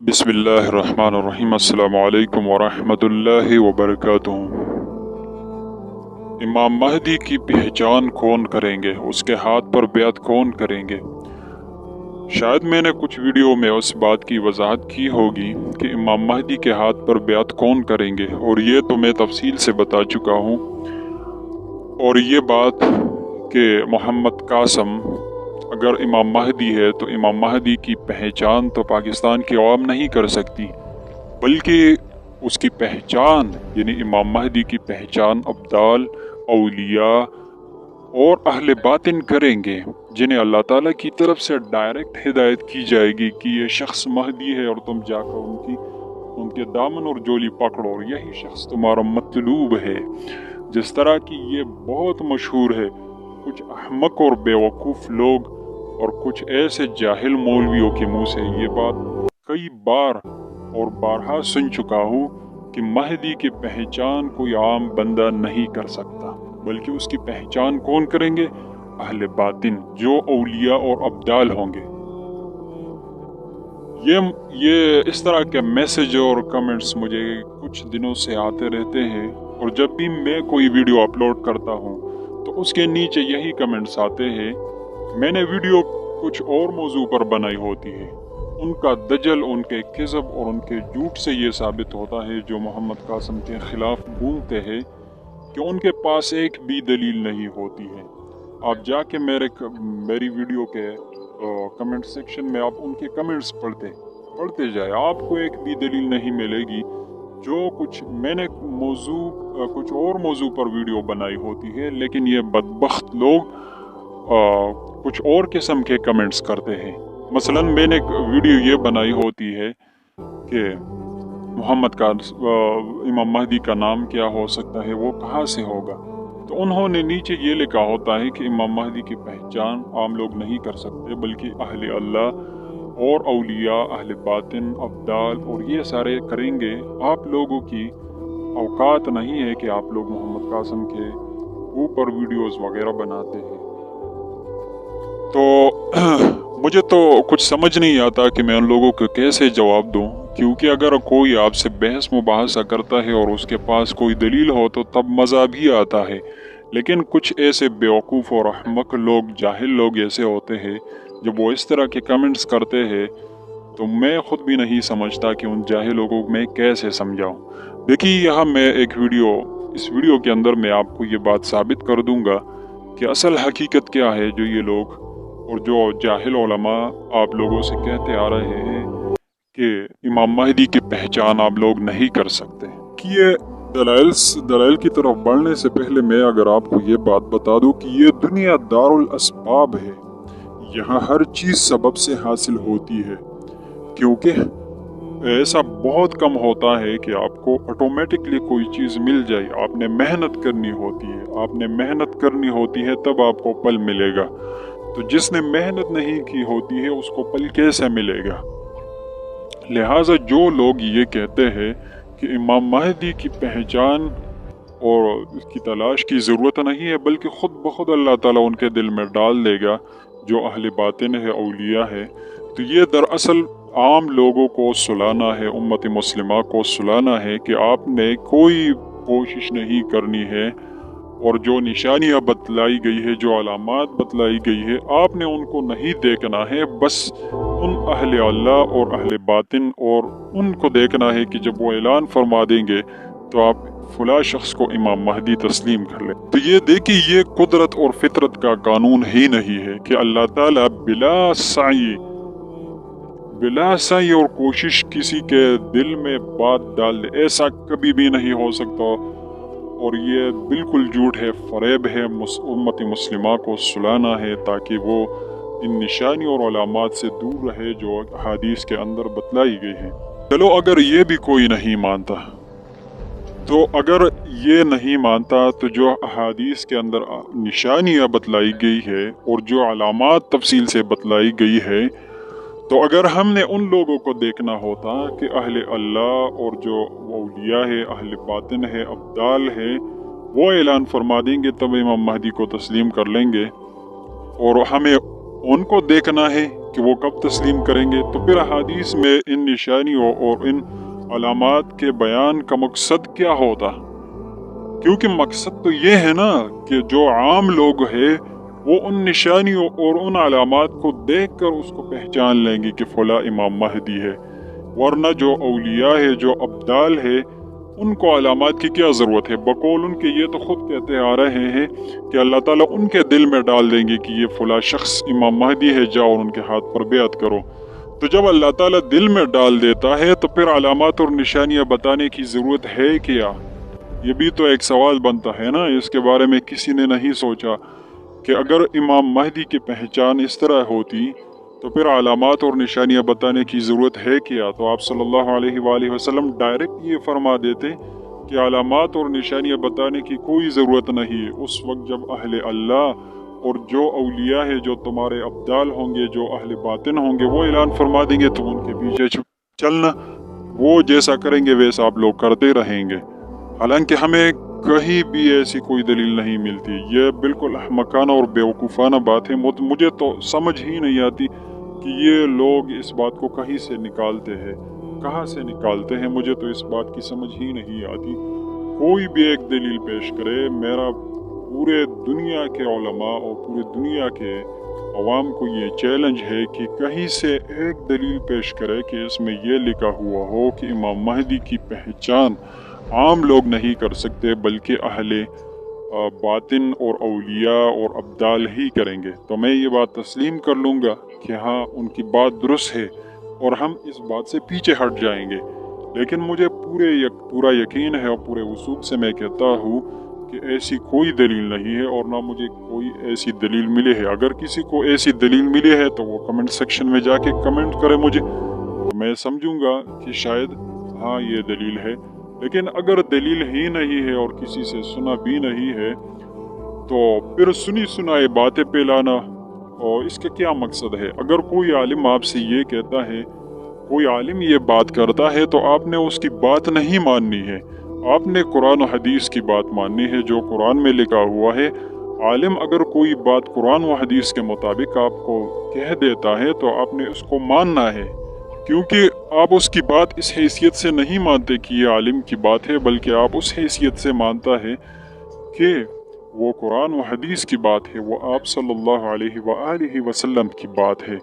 बिस्मिल्लाहिर्रहमानिर्रहीम। अस्सलामु अलैकुम वरहमतुल्लाहि वबरकातुहू। इमाम महदी की पहचान कौन करेंगे, उसके हाथ पर बैत कौन करेंगे? शायद मैंने कुछ वीडियो में उस बात की वजाहत की होगी कि इमाम महदी के हाथ पर बैत कौन करेंगे, और ये तो मैं तफसील से बता चुका हूँ। और ये बात कि मोहम्मद कासम अगर इमाम महदी है तो इमाम महदी की पहचान तो पाकिस्तान की आवाम नहीं कर सकती, बल्कि उसकी पहचान यानी इमाम महदी की पहचान अब्दाल, औलिया और अहले बातिन करेंगे, जिन्हें अल्लाह ताला की तरफ से डायरेक्ट हिदायत की जाएगी कि ये शख्स महदी है और तुम जाकर उनके दामन और जोली पकड़ो और यही शख्स तुम्हारा मतलूब है। जिस तरह की ये बहुत मशहूर है, कुछ अहमक और बेवकूफ़ लोग और कुछ ऐसे जाहिल मौलवियों के मुंह से ये बात कई बार और बारहा सुन चुका हूँ कि महदी की पहचान कोई आम बंदा नहीं कर सकता, बल्कि उसकी पहचान कौन करेंगे? अहले बातिन, जो औलिया और अब्दाल होंगे। ये इस तरह के मैसेज और कमेंट्स मुझे कुछ दिनों से आते रहते हैं, और जब भी मैं कोई वीडियो अपलोड करता हूँ तो उसके नीचे यही कमेंट्स आते हैं। मैंने वीडियो कुछ और मौजू पर बनाई होती है, उनका दजल, उनके किज़ब और उनके झूठ से ये साबित होता है, जो मोहम्मद कासम के ख़िलाफ़ घूमते हैं, कि उनके पास एक भी दलील नहीं होती है। आप जाके मेरी वीडियो के कमेंट सेक्शन में आप उनके कमेंट्स पढ़ते जाए, आपको एक भी दलील नहीं मिलेगी। जो कुछ मैंने कुछ और मौजू पर वीडियो बनाई होती है, लेकिन ये बदबख्त लोग कुछ और किस्म के कमेंट्स करते हैं। मसलन मैंने एक वीडियो ये बनाई होती है कि इमाम महदी का नाम क्या हो सकता है, वो कहाँ से होगा, तो उन्होंने नीचे ये लिखा होता है कि इमाम महदी की पहचान आम लोग नहीं कर सकते, बल्कि अहले अल्लाह और औलिया, अहले बातिन, अब्दाल और ये सारे करेंगे। आप लोगों की औकात नहीं है कि आप लोग मोहम्मद कासम के ऊपर वीडियोस वगैरह बनाते हैं। तो मुझे तो कुछ समझ नहीं आता कि मैं उन लोगों को कैसे जवाब दूं, क्योंकि अगर कोई आपसे बहस मुबाहसा करता है और उसके पास कोई दलील हो तो तब मज़ा भी आता है, लेकिन कुछ ऐसे बेवकूफ़ और अहमक लोग, जाहिल लोग ऐसे होते हैं, जब वो इस तरह के कमेंट्स करते हैं तो मैं ख़ुद भी नहीं समझता कि उन जाहिलों को मैं कैसे समझाऊं। देखिए, यहाँ मैं इस वीडियो के अंदर मैं आपको ये बात साबित कर दूंगा कि असल हकीकत क्या है, जो ये लोग और जो जाहिल उलमा आप लोगों से कहते आ रहे हैं कि इमाम महदी की पहचान आप लोग नहीं कर सकते। कि ये दलाइल की तरफ बढ़ने से पहले मैं अगर आपको ये बात बता दूं कि ये दुनिया दारुल असबाब है, यहाँ हर चीज़ सबब से हासिल होती है, क्योंकि ऐसा बहुत कम होता है कि आपको ऑटोमेटिकली कोई चीज़ मिल जाए। आपने मेहनत करनी होती है तब आपको पल मिलेगा। तो जिसने मेहनत नहीं की होती है उसको पल कैसे मिलेगा? लिहाजा जो लोग ये कहते हैं कि इमाम महदी की पहचान और उसकी तलाश की ज़रूरत नहीं है, बल्कि ख़ुद ब खुद अल्लाह ताला उनके दिल में डाल देगा, जो अहले बातिन है, औलिया है, तो ये दरअसल आम लोगों को सुलाना है, उम्मत मुस्लिमा को सुलाना है कि आपने कोई कोशिश नहीं करनी है, और जो निशानियाँ बतलाई गई है, जो अलामात बतलाई गई है, आपने उनको नहीं देखना है। बस उन अहले अल्लाह और अहले बातिन और उनको देखना है कि जब वो ऐलान फरमा देंगे तो आप फला शख्स को इमाम महदी तस्लीम कर ले। तो ये देखिए, ये कुदरत और फितरत का कानून ही नहीं है कि अल्लाह ताला बिला साई और कोशिश किसी के दिल में बात डाल दे, ऐसा कभी भी नहीं हो सकता। और ये बिल्कुल झूठ है, फ़रेब है। उम्मत मुस्लिमा को सुलाना है ताकि वो इन निशानी और अलामात से दूर रहे जो हदीस के अंदर बतलाई गई है। चलो, अगर ये भी कोई नहीं मानता तो अगर ये नहीं मानता तो जो अहादीस के अंदर निशानियाँ बतलाई गई है और जो अलामात तफसील से बतलाई गई है, तो अगर हमने उन लोगों को देखना होता कि अहले अल्लाह और जो औलिया है, अहले बातिन है, अब्दाल है, वो ऐलान फरमा देंगे तब इमाम महदी को तस्लीम कर लेंगे, और हमें उनको देखना है कि वो कब तस्लीम करेंगे। तो फिर अहादीस में इन निशानियों और इन अलामात के बयान का मकसद क्या होता? क्योंकि मकसद तो ये है ना कि जो आम लोग हैं वो उन निशानियों और उन अलामात को देखकर उसको पहचान लेंगे कि फला इमाम महदी है, वरना जो औलिया है, जो अब्दाल है, उनको अलामात की क्या ज़रूरत है? बकौल उनके ये तो खुद कहते आ रहे हैं कि अल्लाह ताला उनके दिल में डाल देंगे कि ये फला शख्स इमाम महदी है, जाओ और उनके हाथ पर बैत करो। तो जब अल्लाह ताला दिल में डाल देता है तो फिर अलामात और निशानियाँ बताने की ज़रूरत है क्या? ये भी तो एक सवाल बनता है ना। इसके बारे में किसी ने नहीं सोचा कि अगर इमाम महदी की पहचान इस तरह होती तो फिर अलामात और निशानियाँ बताने की ज़रूरत है क्या? तो आप सल्लल्लाहु अलैहि वसल्लम डायरेक्ट ये फरमा देते कि अलामात और निशानियाँ बताने की कोई ज़रूरत नहीं है। उस वक्त जब अहले अल्लाह और जो औलिया है, जो तुम्हारे अब्दाल होंगे, जो अहले बातिन होंगे, वो ऐलान फरमा देंगे तो उनके पीछे चलना, वो जैसा करेंगे वैसा आप लोग करते रहेंगे। हालांकि हमें कहीं भी ऐसी कोई दलील नहीं मिलती। ये बिल्कुल अहमकाना और बेवकूफ़ाना बात है। मुझे तो समझ ही नहीं आती कि ये लोग इस बात को कहीं से निकालते हैं, कहाँ से निकालते हैं। मुझे तो इस बात की समझ ही नहीं आती। कोई भी एक दलील पेश करे, मेरा पूरे दुनिया के उलमा और पूरी दुनिया के अवाम को ये चैलेंज है कि कहीं से एक दलील पेश करे कि इसमें ये लिखा हुआ हो कि इमाम महदी की पहचान आम लोग नहीं कर सकते बल्कि अहले बातिन और औलिया और अब्दाल ही करेंगे। तो मैं ये बात तस्लीम कर लूँगा कि हाँ, उनकी बात दुरुस्त है और हम इस बात से पीछे हट जाएंगे। लेकिन मुझे पूरा यकीन है और पूरे वसूख से मैं कहता हूँ कि ऐसी कोई दलील नहीं है और ना मुझे कोई ऐसी दलील मिली है। अगर किसी को ऐसी दलील मिली है तो वो कमेंट सेक्शन में जाके कमेंट करे मुझे, तो मैं समझूंगा कि शायद हाँ ये दलील है। लेकिन अगर दलील ही नहीं है और किसी से सुना भी नहीं है तो फिर सुनी सुनाए बातें फैलाना और इसका क्या मकसद है? अगर कोई आलिम आपसे ये कहता है, कोई आलिम ये बात करता है, तो आपने उसकी बात नहीं माननी है। आपने कुरान और हदीस की बात माननी है, जो कुरान में लिखा हुआ है। आलिम अगर कोई बात कुरान व हदीस के मुताबिक आपको कह देता है तो आपने उसको मानना है, क्योंकि आप उसकी बात इस हैसियत से नहीं मानते कि ये आलिम की बात है, बल्कि आप उस हैसियत से मानता है कि वो कुरान व हदीस की बात है, वो आप सल्लल्लाहु अलैहि वसल्लम की बात है।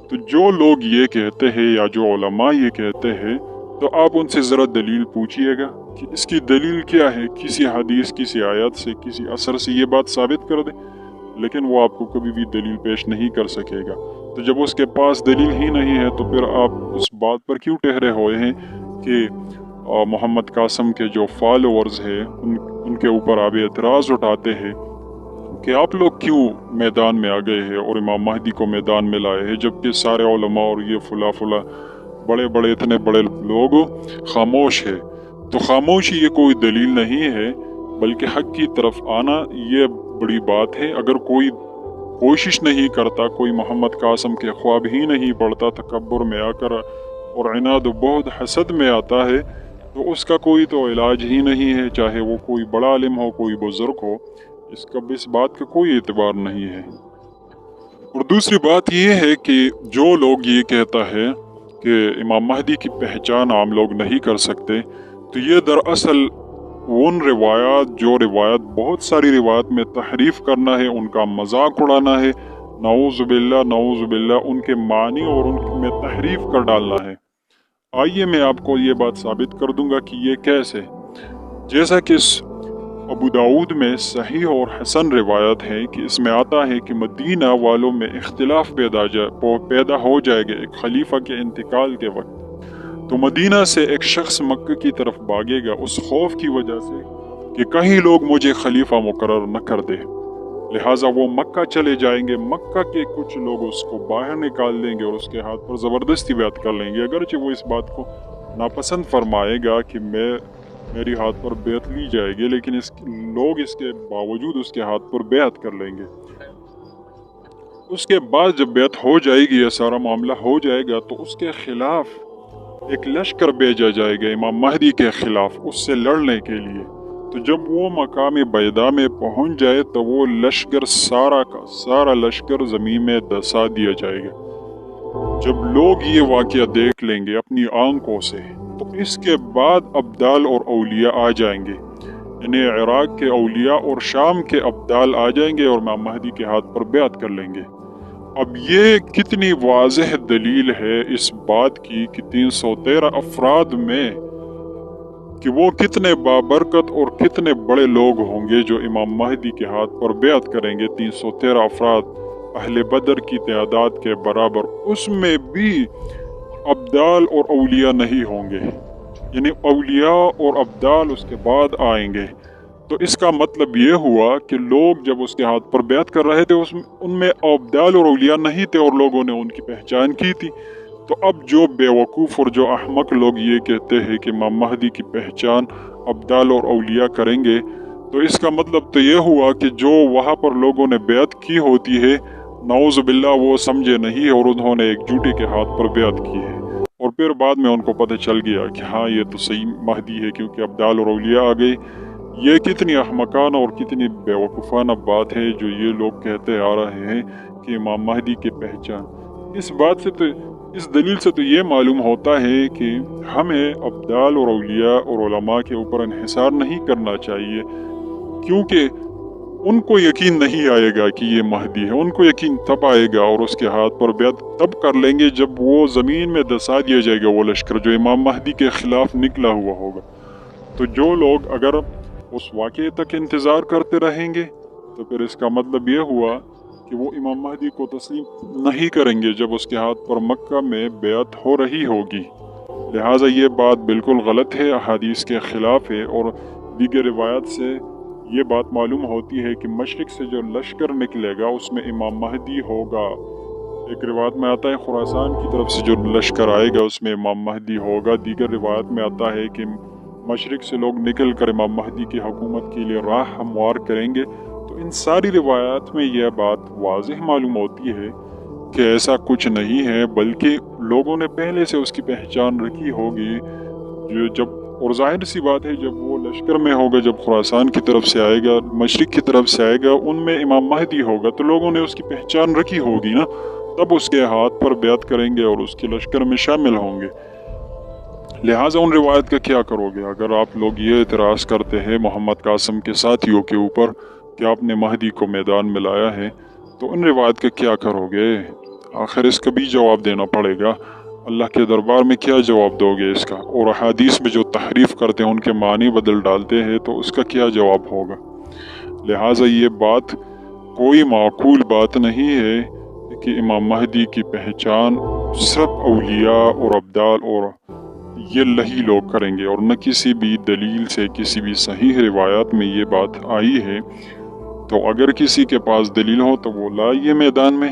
तो जो लोग ये कहते हैं या जो उलमा ये कहते हैं, तो आप उनसे ज़रा दलील पूछिएगा कि इसकी दलील क्या है। किसी हदीस, किसी आयत से, किसी असर से ये बात साबित कर दे, लेकिन वो आपको कभी भी दलील पेश नहीं कर सकेगा। तो जब उसके पास दलील ही नहीं है तो फिर आप उस बात पर क्यों ठहरे हुए हैं कि मोहम्मद कासिम के जो फॉलोअर्स हैं उनके ऊपर आप एतराज़ उठाते हैं कि आप लोग क्यों मैदान में आ गए हैं और इमाम महदी को मैदान में लाए हैं, जबकि सारे उलमा और ये फुला बड़े इतने बड़े लोग खामोश है। तो खामोशी ये कोई दलील नहीं है, बल्कि हक की तरफ आना ये बड़ी बात है। अगर कोई कोशिश नहीं करता, कोई मोहम्मद कासिम के ख्वाब ही नहीं पढ़ता, तकब्बुर में आकर और इनाद बहुत हसद में आता है, तो उसका कोई तो इलाज ही नहीं है, चाहे वो कोई बड़ा आलिम हो, कोई बुजुर्ग हो। इसका इस बात का कोई एतबार नहीं है। और दूसरी बात ये है कि जो लोग ये कहता है कि इमाम महदी की पहचान आम लोग नहीं कर सकते, तो ये दरअसल उन रिवायात, जो रिवायत बहुत सारी रिवायत में तहरीफ करना है, उनका मजाक उड़ाना है, नऊज़ुबिल्लाह उनके मानी और उनमें तहरीफ कर डालना है। आइए मैं आपको ये बात साबित कर दूंगा कि ये कैसे। जैसा कि अबू दाऊद में सही और हसन रिवायत है कि इसमें आता है कि मदीना वालों में इख्तिलाफ पैदा हो जाएगा एक खलीफा के इंतकाल के वक्त। तो मदीना से एक शख्स मक्का की तरफ भागेगा उस खौफ की वजह से कि कहीं लोग मुझे खलीफा मुकर्रर न कर दे, लिहाजा वो मक्का चले जाएंगे। मक्का के कुछ लोग उसको बाहर निकाल देंगे और उसके हाथ पर ज़बरदस्ती बैत कर लेंगे, अगरचे वो इस बात को नापसंद फरमाएगा कि मैं میری ہاتھ پر بیعت لی جائے گی، لیکن لوگ اس کے باوجود اس کے ہاتھ پر بیعت کر لیں گے۔ اس کے بعد جب بیعت ہو جائے گی، یہ سارا معاملہ ہو جائے گا، تو اس کے خلاف ایک لشکر بھیجا جائے گا امام مہدی کے خلاف، اس سے لڑنے کے لیے۔ تو جب وہ مقام بیضاء میں پہنچ جائے تو وہ لشکر سارا کا سارا لشکر زمین میں دسا دیا جائے گا۔ جب لوگ یہ واقعہ دیکھ لیں گے اپنی آنکھوں سے، تو اس کے بعد ابدال اور اولیاء آ جائیں گے، یعنی عراق کے اولیاء اور شام کے ابدال آ جائیں گے اور امام مہدی کے ہاتھ پر بیعت کر لیں گے۔ اب یہ کتنی واضح دلیل ہے اس بات کی کہ 313 افراد میں کہ وہ کتنے بابرکت اور کتنے بڑے لوگ ہوں گے جو امام مہدی کے ہاتھ پر بیعت کریں گے۔ 313 افراد اہل بدر کی تعداد کے برابر، اس میں بھی ابدال اور اولیاء نہیں ہوں گے، یعنی اولیاء اور ابدال اس کے بعد آئیں گے۔ تو اس کا مطلب یہ ہوا کہ لوگ جب اس کے ہاتھ پر بیعت کر رہے تھے ان میں ابدال اور اولیاء نہیں تھے، اور لوگوں نے ان کی پہچان کی تھی۔ تو اب جو بے وقوف اور جو احمق لوگ یہ کہتے ہیں کہ امام مہدی کی پہچان ابدال اور اولیاء کریں گے، تو اس کا مطلب تو یہ ہوا کہ جو وہاں پر لوگوں نے بیعت کی ہوتی ہے، نعوذ باللہ وہ سمجھے نہیں اور انہوں نے ایک جھوٹے کے ہاتھ پر بیعت کی ہے، اور پھر بعد میں ان کو پتہ چل گیا کہ ہاں یہ تو صحیح مہدی ہے کیونکہ ابدال اور اولیاء آ گئی۔ یہ کتنی احمقانہ اور کتنی بے وقوفانہ بات ہے جو یہ لوگ کہتے آ رہے ہیں کہ امام مہدی کی پہچان۔ اس دلیل سے تو یہ معلوم ہوتا ہے کہ ہمیں ابدال اور اولیاء اور علماء کے اوپر انحصار نہیں کرنا چاہیے، کیونکہ ان کو یقین نہیں آئے گا کہ یہ مہدی ہے۔ ان کو یقین تب آئے گا اور اس کے ہاتھ پر بیعت تب کر لیں گے جب وہ زمین میں دسا دیا جائے گا، وہ لشکر جو امام مہدی کے خلاف نکلا ہوا ہوگا۔ تو جو لوگ اگر اس واقعے تک انتظار کرتے رہیں گے تو پھر اس کا مطلب یہ ہوا کہ وہ امام مہدی کو تسلیم نہیں کریں گے جب اس کے ہاتھ پر مکہ میں بیعت ہو رہی ہوگی۔ لہٰذا یہ بات بالکل غلط ہے، احادیث کے خلاف ہے، اور دیگر روایات سے یہ بات معلوم ہوتی ہے کہ مشرق سے جو لشکر نکلے گا اس میں امام مہدی ہوگا۔ ایک روایت میں آتا ہے خراسان کی طرف سے جو لشکر آئے گا اس میں امام مہدی ہوگا۔ دیگر روایت میں آتا ہے کہ مشرق سے لوگ نکل کر امام مہدی کی حکومت کے لیے راہ ہموار کریں گے۔ تو ان ساری روایات میں یہ بات واضح معلوم ہوتی ہے کہ ایسا کچھ نہیں ہے، بلکہ لوگوں نے پہلے سے اس کی پہچان رکھی ہوگی۔ اور ظاہر سی بات ہے جب وہ لشکر میں ہوگا، جب خراسان کی طرف سے آئے گا، مشرق کی طرف سے آئے گا، ان میں امام مہدی ہوگا، تو لوگوں نے اس کی پہچان رکھی ہوگی نا، تب اس کے ہاتھ پر بیعت کریں گے اور اس کے لشکر میں شامل ہوں گے۔ لہٰذا ان روایت کا کیا کرو گے؟ اگر آپ لوگ یہ اعتراض کرتے ہیں محمد قاسم کے ساتھیوں کے اوپر کہ آپ نے مہدی کو میدان میں لایا ہے، تو ان روایت کا کیا کرو گے؟ آخر اس کا بھی جواب دینا پڑے گا۔ اللہ کے دربار میں کیا جواب دو گے اس کا؟ اور احادیث میں جو تحریف کرتے ہیں، ان کے معنی بدل ڈالتے ہیں، تو اس کا کیا جواب ہوگا؟ لہٰذا یہ بات کوئی معقول بات نہیں ہے کہ امام مہدی کی پہچان صرف اولیاء اور ابدال اور یہ لہی لوگ کریں گے، اور نہ کسی بھی دلیل سے کسی بھی صحیح روایات میں یہ بات آئی ہے۔ تو اگر کسی کے پاس دلیل ہو تو وہ لائیے میدان میں۔